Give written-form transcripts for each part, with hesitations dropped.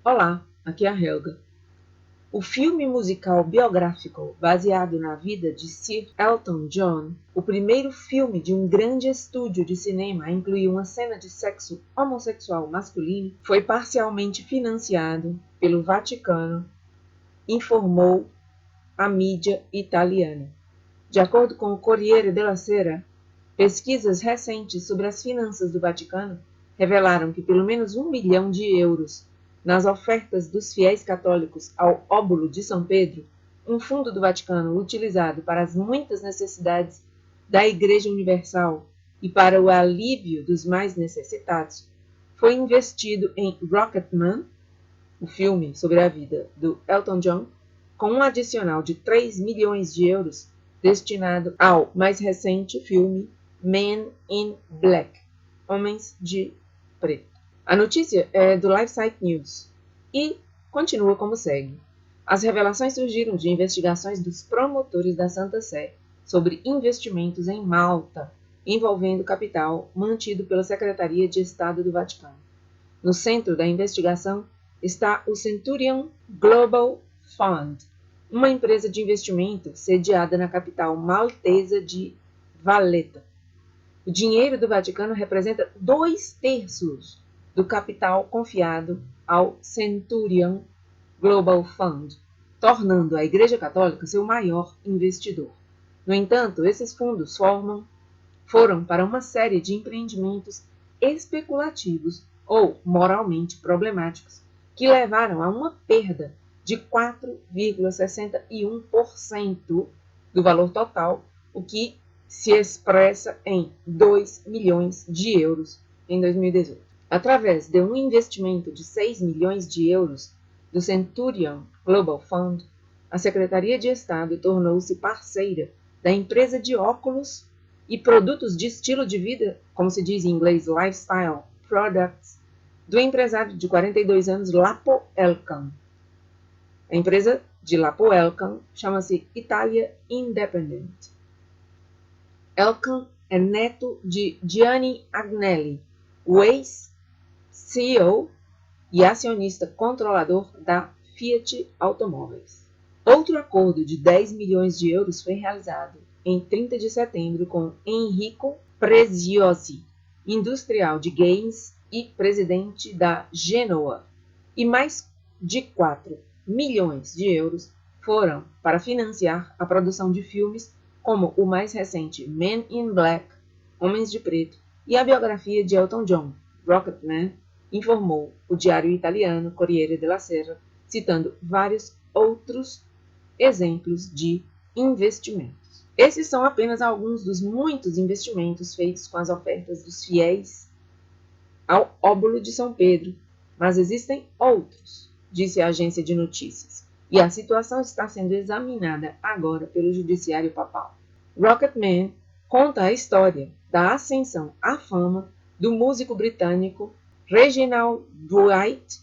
Olá, aqui é a Helga. O filme musical biográfico baseado na vida de Sir Elton John, o primeiro filme de um grande estúdio de cinema a incluir uma cena de sexo homossexual masculino, foi parcialmente financiado pelo Vaticano, informou a mídia italiana. De acordo com o Corriere della Sera, pesquisas recentes sobre as finanças do Vaticano revelaram que pelo menos 1 milhão de euros nas ofertas dos fiéis católicos ao óbolo de São Pedro, um fundo do Vaticano utilizado para as muitas necessidades da Igreja Universal e para o alívio dos mais necessitados, foi investido em Rocketman, o filme sobre a vida do Elton John, com um adicional de 3 milhões de euros destinado ao mais recente filme Men in Black, Homens de Preto. A notícia é do LifeSite News e continua como segue. As revelações surgiram de investigações dos promotores da Santa Sé sobre investimentos em Malta, envolvendo capital mantido pela Secretaria de Estado do Vaticano. No centro da investigação está o Centurion Global Fund, uma empresa de investimento sediada na capital maltesa de Valletta. O dinheiro do Vaticano representa 2/3 do capital confiado ao Centurion Global Fund, tornando a Igreja Católica seu maior investidor. No entanto, esses fundos foram para uma série de empreendimentos especulativos ou moralmente problemáticos que levaram a uma perda de 4,61% do valor total, o que se expressa em 2 milhões de euros em 2018. Através de um investimento de 6 milhões de euros do Centurion Global Fund, a Secretaria de Estado tornou-se parceira da empresa de óculos e produtos de estilo de vida, como se diz em inglês, lifestyle products, do empresário de 42 anos Lapo Elkan. A empresa de Lapo Elkan chama-se Italia Independent. Elkan é neto de Gianni Agnelli, o ex-CEO e acionista controlador da Fiat Automóveis. Outro acordo de 10 milhões de euros foi realizado em 30 de setembro com Enrico Preziosi, industrial de games e presidente da Genoa, e mais de 4 milhões de euros foram para financiar a produção de filmes como o mais recente Men in Black, Homens de Preto, e a biografia de Elton John, Rocketman, informou o diário italiano Corriere della Sera, citando vários outros exemplos de investimentos. Esses são apenas alguns dos muitos investimentos feitos com as ofertas dos fiéis ao óbolo de São Pedro, mas existem outros, disse a agência de notícias, e a situação está sendo examinada agora pelo Judiciário Papal. Rocketman conta a história da ascensão à fama do músico britânico Reginald Dwight,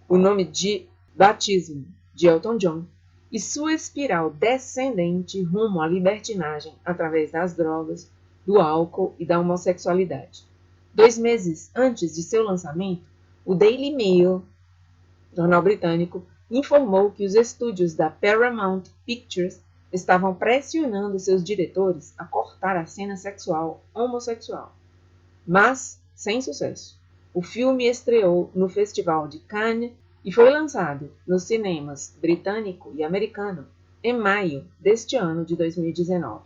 o nome de batismo de Elton John, e sua espiral descendente rumo à libertinagem através das drogas, do álcool e da homossexualidade. 2 meses antes de seu lançamento, o Daily Mail, jornal britânico, informou que os estúdios da Paramount Pictures estavam pressionando seus diretores a cortar a cena sexual homossexual, mas sem sucesso. O filme estreou no Festival de Cannes e foi lançado nos cinemas britânico e americano em maio deste ano de 2019.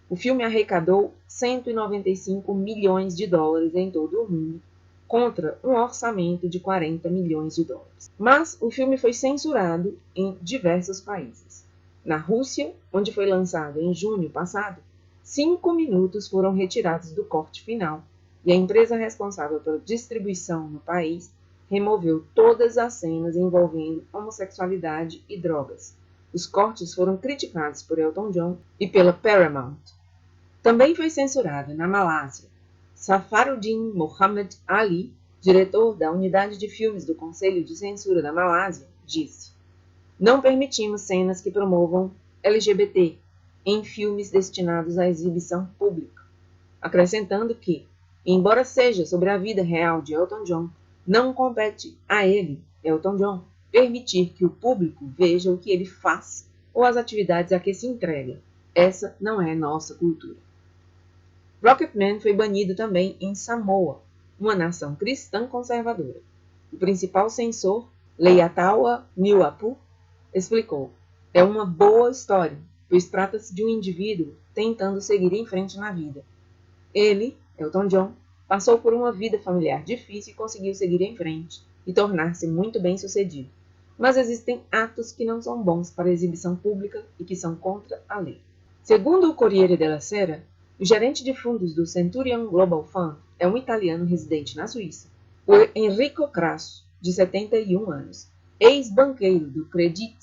O filme arrecadou 195 milhões de dólares em todo o mundo, contra um orçamento de 40 milhões de dólares. Mas o filme foi censurado em diversos países. Na Rússia, onde foi lançado em junho passado, 5 minutos foram retirados do corte final e a empresa responsável pela distribuição no país removeu todas as cenas envolvendo homossexualidade e drogas. Os cortes foram criticados por Elton John e pela Paramount. Também foi censurado na Malásia. Safaruddin Mohamed Ali, diretor da unidade de filmes do Conselho de Censura da Malásia, disse: "Não permitimos cenas que promovam LGBT em filmes destinados à exibição pública", acrescentando que, embora seja sobre a vida real de Elton John, não compete a ele Elton John, permitir que o público veja o que ele faz ou as atividades a que se entrega. Essa não é nossa cultura. Rocketman foi banido também em Samoa, uma nação cristã conservadora. O principal censor, Leiataua Niuapu, explicou: é uma boa história, pois trata-se de um indivíduo tentando seguir em frente na vida. Ele, Elton John, passou por uma vida familiar difícil e conseguiu seguir em frente e tornar-se muito bem-sucedido. Mas existem atos que não são bons para exibição pública e que são contra a lei. Segundo o Corriere della Sera, o gerente de fundos do Centurion Global Fund é um italiano residente na Suíça, o Enrico Crasso, de 71 anos, ex-banqueiro do Credit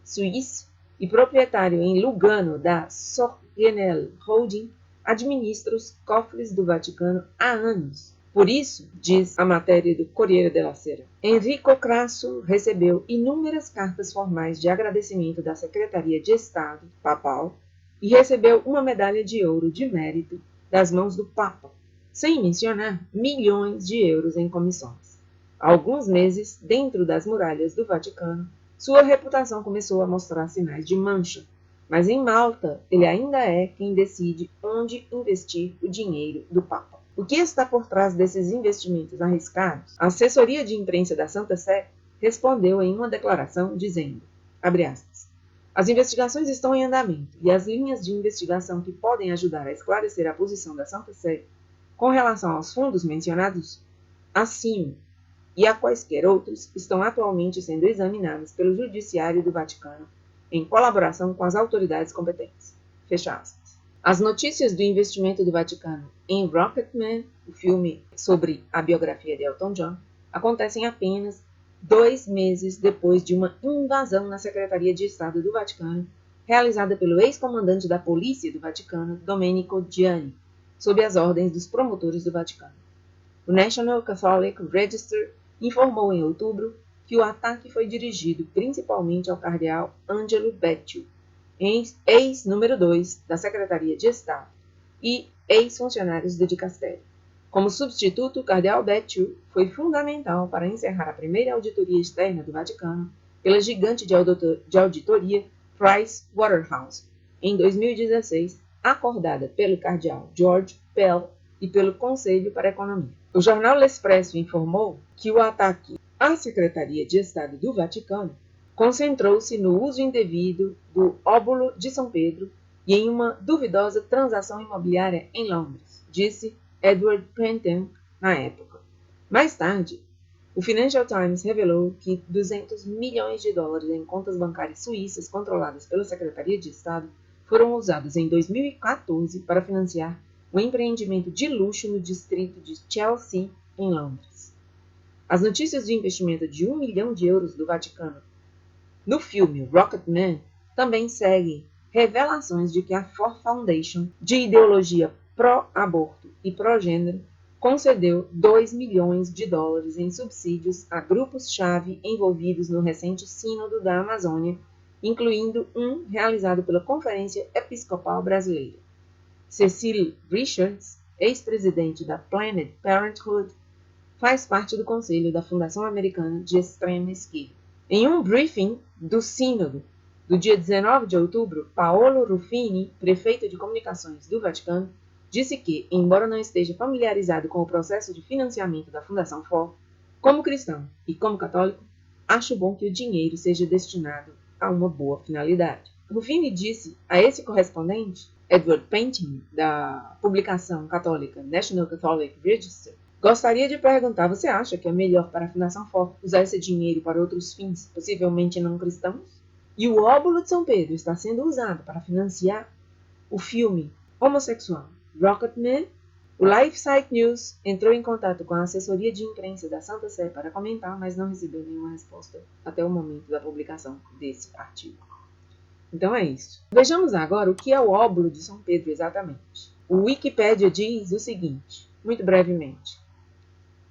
Suisse e proprietário em Lugano da Sorgenel Holding, administra os cofres do Vaticano há anos. Por isso, diz a matéria do Corriere della Sera, Enrico Crasso recebeu inúmeras cartas formais de agradecimento da Secretaria de Estado papal e recebeu uma medalha de ouro de mérito das mãos do Papa, sem mencionar milhões de euros em comissões. Há alguns meses, dentro das muralhas do Vaticano, sua reputação começou a mostrar sinais de mancha, mas em Malta ele ainda é quem decide onde investir o dinheiro do Papa. O que está por trás desses investimentos arriscados? A assessoria de imprensa da Santa Sé respondeu em uma declaração dizendo, abre aspas, as investigações estão em andamento e as linhas de investigação que podem ajudar a esclarecer a posição da Santa Sé com relação aos fundos mencionados acima e a quaisquer outros estão atualmente sendo examinadas pelo Judiciário do Vaticano em colaboração com as autoridades competentes. Fecha aspas. As notícias do investimento do Vaticano em Rocketman, o filme sobre a biografia de Elton John, acontecem apenas 2 meses depois de uma invasão na Secretaria de Estado do Vaticano, realizada pelo ex-comandante da Polícia do Vaticano, Domenico Gianni, sob as ordens dos promotores do Vaticano. O National Catholic Register informou em outubro que o ataque foi dirigido principalmente ao cardeal Angelo Becciu, ex-número 2 da Secretaria de Estado e ex-funcionários do dicastério. Como substituto, o cardeal Becciu foi fundamental para encerrar a primeira auditoria externa do Vaticano pela gigante de auditoria Price Waterhouse, em 2016, acordada pelo cardeal George Pell e pelo Conselho para a Economia. O jornal L'Espresso informou que o ataque à Secretaria de Estado do Vaticano concentrou-se no uso indevido do óbolo de São Pedro e em uma duvidosa transação imobiliária em Londres, disse Edward Penton na época. Mais tarde, o Financial Times revelou que 200 milhões de dólares em contas bancárias suíças controladas pela Secretaria de Estado foram usados em 2014 para financiar um empreendimento de luxo no distrito de Chelsea, em Londres. As notícias de investimento de 1 milhão de euros do Vaticano no filme Rocketman também seguem revelações de que a Ford Foundation, de ideologia pró-aborto e pró-gênero, concedeu 2 milhões de dólares em subsídios a grupos-chave envolvidos no recente Sínodo da Amazônia, incluindo um realizado pela Conferência Episcopal Brasileira. Cecil Richards, ex-presidente da Planned Parenthood, faz parte do conselho da Fundação Americana de Extrema Esquerda. Em um briefing do Sínodo, do dia 19 de outubro, Paolo Ruffini, prefeito de comunicações do Vaticano, disse que, embora não esteja familiarizado com o processo de financiamento da Fundação Ford, como cristão e como católico, acho bom que o dinheiro seja destinado a uma boa finalidade. Ruffini disse a esse correspondente, Edward Pentin, da publicação católica National Catholic Register, gostaria de perguntar, você acha que é melhor para a Fundação Ford usar esse dinheiro para outros fins, possivelmente não cristãos? E o óbolo de São Pedro está sendo usado para financiar o filme homossexual Rocketman? O LifeSite News entrou em contato com a assessoria de imprensa da Santa Sé para comentar, mas não recebeu nenhuma resposta até o momento da publicação desse artigo. Então é isso. Vejamos agora o que é o óbolo de São Pedro exatamente. O Wikipédia diz o seguinte, muito brevemente.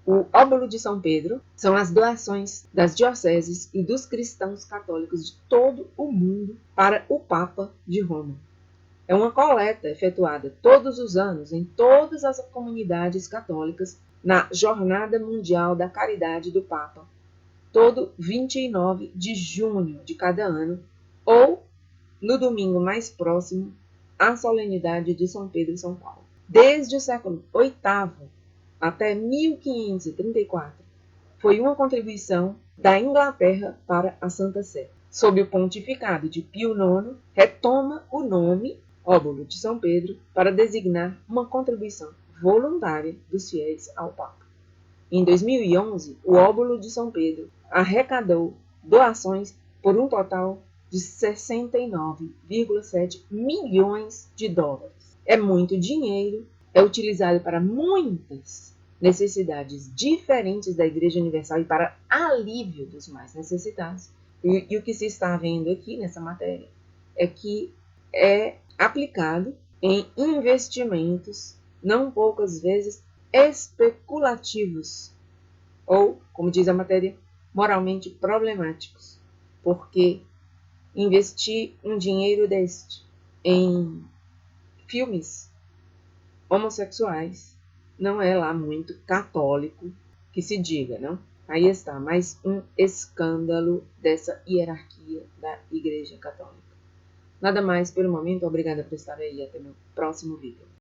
O óbolo de São Pedro são as doações das dioceses e dos cristãos católicos de todo o mundo para o Papa de Roma. É uma coleta efetuada todos os anos em todas as comunidades católicas na Jornada Mundial da Caridade do Papa, todo 29 de junho de cada ano, ou no domingo mais próximo à solenidade de São Pedro e São Paulo. Desde o século VIII até 1534, foi uma contribuição da Inglaterra para a Santa Sé. Sob o pontificado de Pio IX, retoma o nome Óbolo de São Pedro para designar uma contribuição voluntária dos fiéis ao Papa. Em 2011, o Óbolo de São Pedro arrecadou doações por um total de 69,7 milhões de dólares. É muito dinheiro, é utilizado para muitas necessidades diferentes da Igreja Universal e para alívio dos mais necessitados. E o que se está vendo aqui nessa matéria é que é aplicado em investimentos, não poucas vezes, especulativos, ou, como diz a matéria, moralmente problemáticos, porque investir um dinheiro deste em filmes homossexuais não é lá muito católico que se diga, não? Aí está mais um escândalo dessa hierarquia da Igreja Católica. Nada mais pelo momento, obrigada por estar aí, até meu próximo vídeo.